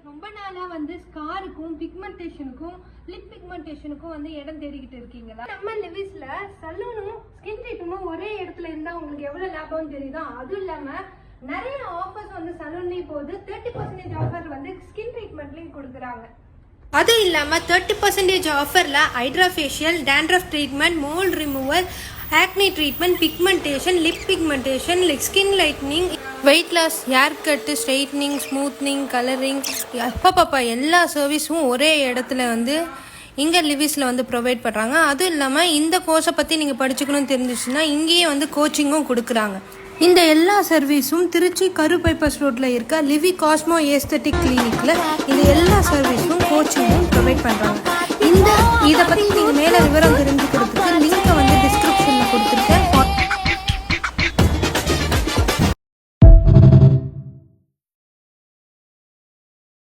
ரொம்ப நாளா வந்து ஸ்காருக்கும் பிக்மெண்டேஷனுக்கும் லிப் பிக்மெண்டேஷனுக்கும் வந்து இடம் தேடிக்கிட்டு இருக்கீங்களா? நம்ம லிவிஸ்ல சலூனும் ஸ்கின் ட்ரீட்மெண்ட்டும் ஒரே இடத்துல இருந்தா உங்களுக்கு எவ்வளவு லாபம் தெரியுதோ, அதுவும் இல்லாம நிறைய ஆஃபர்ஸ் வந்து சலூன்லயும் போது 30% ஆஃபர் வந்து ஸ்கின் ட்ரீட்மெண்ட்லயும் கொடுக்குறாங்க. அது இல்லாமல் 30% ஆஃபரில் hydra facial, dandruff treatment, mole removal, acne treatment, pigmentation, lip pigmentation, skin lightening, weight loss, hair cut, straightening, smoothing, colouring, அப்பப்பா எல்லா சர்வீஸும் ஒரே இடத்துல வந்து இங்கே லிவிஸில் வந்து ப்ரொவைட் பண்ணுறாங்க. அதுவும் இல்லாமல் இந்த கோர்ஸை பற்றி நீங்கள் படிச்சுக்கணும்னு தெரிஞ்சிச்சுன்னா இங்கேயே வந்து கோச்சிங்கும் கொடுக்குறாங்க. இந்த எல்லா சர்வீஸும் திருச்சி கரு பைபாஸ் ரோட்டில் இருக்க லிவி காஸ்மோ ஏஸ்தட்டிக் கிளினிக்கில் இந்த எல்லா சர்வீஸும் கோச்சிங்கும் ப்ரொவைட் பண்ணுறாங்க. இதை பற்றி நீங்கள் மேலே விவரம் தெரிஞ்சுக்கிறதுக்கு லிங்க்